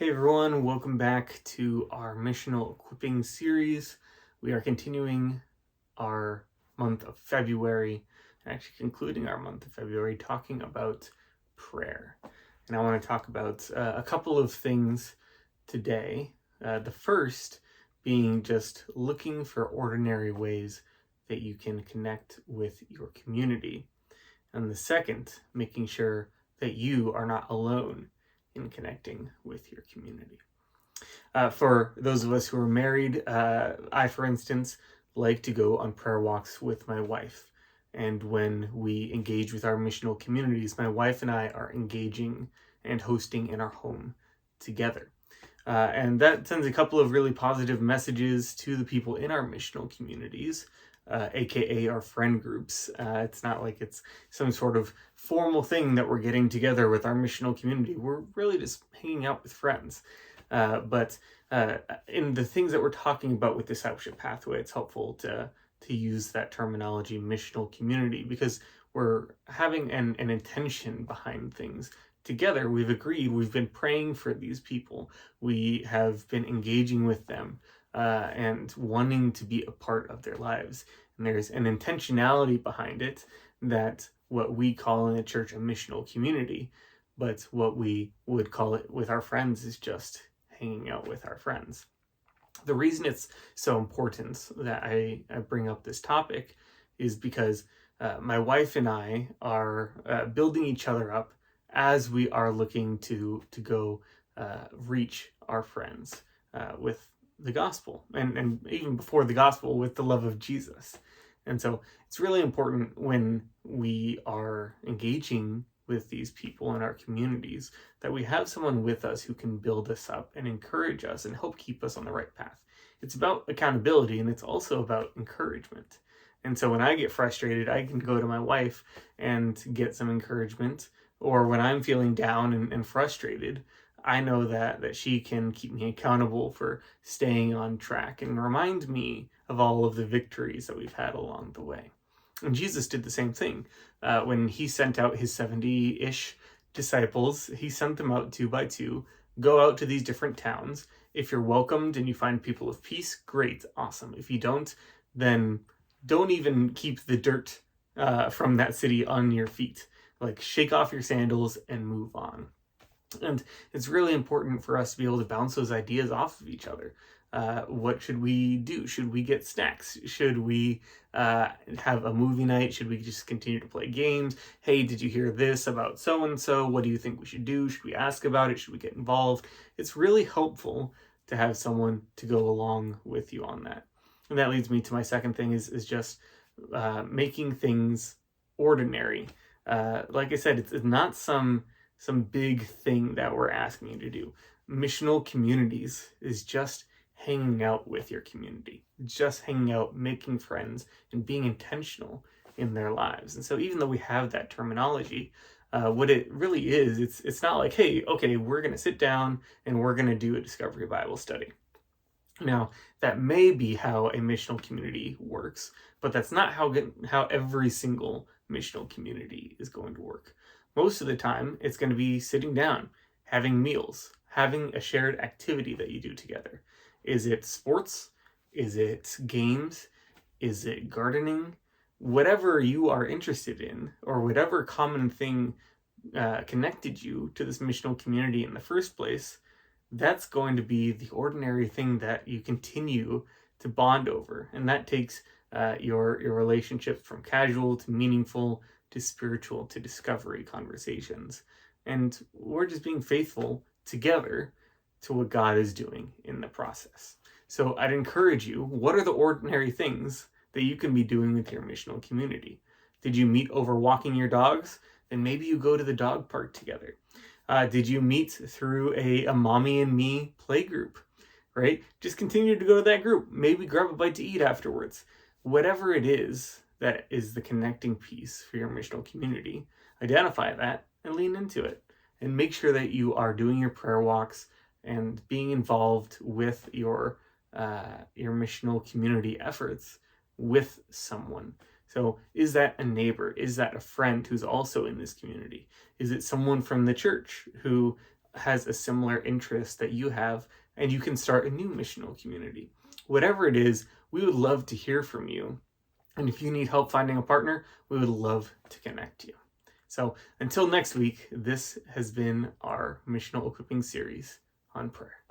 Hey everyone, welcome back to our missional equipping series. We are continuing our month of February, and actually concluding our month of February, talking about prayer. And I want to talk about a couple of things today. The first being just looking for ordinary ways that you can connect with your community. And the second, making sure that you are not alone in connecting with your community. For those of us who are married, I, for instance, like to go on prayer walks with my wife. And when we engage with our missional communities, my wife and I are engaging and hosting in our home together. And that sends a couple of really positive messages to the people in our missional communities, aka our friend groups. It's not like it's some sort of formal thing that we're getting together with our missional community. We're really just hanging out with friends. But in the things that we're talking about with discipleship pathway, it's helpful to use that terminology, missional community, because we're having an intention behind things. Together, we've agreed, we've been praying for these people. We have been engaging with them and wanting to be a part of their lives. And there's an intentionality behind it that what we call in the church a missional community, but what we would call it with our friends is just hanging out with our friends. The reason it's so important that I bring up this topic is because my wife and I are building each other up as we are looking to go reach our friends with the gospel, and even before the gospel, with the love of Jesus. And so it's really important when we are engaging with these people in our communities that we have someone with us who can build us up and encourage us and help keep us on the right path. It's about accountability, and it's also about encouragement. And so when I get frustrated, I can go to my wife and get some encouragement. Or when I'm feeling down and frustrated, I know that she can keep me accountable for staying on track and remind me of all of the victories that we've had along the way. And Jesus did the same thing. When he sent out his 70-ish disciples, he sent them out 2 by 2, go out to these different towns. If you're welcomed and you find people of peace, great, awesome. If you don't, then don't even keep the dirt from that city on your feet. Like, shake off your sandals and move on. And it's really important for us to be able to bounce those ideas off of each other. What should we do? Should we get snacks? Should we have a movie night? Should we just continue to play games? Hey, did you hear this about so-and-so? What do you think we should do? Should we ask about it? Should we get involved? It's really helpful to have someone to go along with you on that. And that leads me to my second thing is just making things ordinary. Like I said, it's not some big thing that we're asking you to do. Missional communities is just hanging out with your community, just hanging out, making friends, and being intentional in their lives. And so even though we have that terminology, what it really is, it's not like, hey, okay, we're going to sit down and we're going to do a Discovery Bible study. Now, that may be how a missional community works, but that's not how every single missional community is going to work. Most of the time, it's going to be sitting down, having meals, having a shared activity that you do together. Is it sports? Is it games? Is it gardening? Whatever you are interested in, or whatever common thing connected you to this missional community in the first place, that's going to be the ordinary thing that you continue to bond over. And that takes your relationship from casual to meaningful to spiritual to discovery conversations. And we're just being faithful together to what God is doing in the process. So I'd encourage you, what are the ordinary things that you can be doing with your missional community? Did you meet over walking your dogs? Then maybe you go to the dog park together. Did you meet through a mommy and me play group, right? Just continue to go to that group. Maybe grab a bite to eat afterwards. Whatever it is that is the connecting piece for your missional community, identify that and lean into it. And make sure that you are doing your prayer walks and being involved with your missional community efforts with someone. So is that a neighbor? Is that a friend who's also in this community? Is it someone from the church who has a similar interest that you have, and you can start a new missional community. Whatever it is, we would love to hear from you. And if you need help finding a partner, we would love to connect you. So until next week, this has been our missional equipping series on prayer.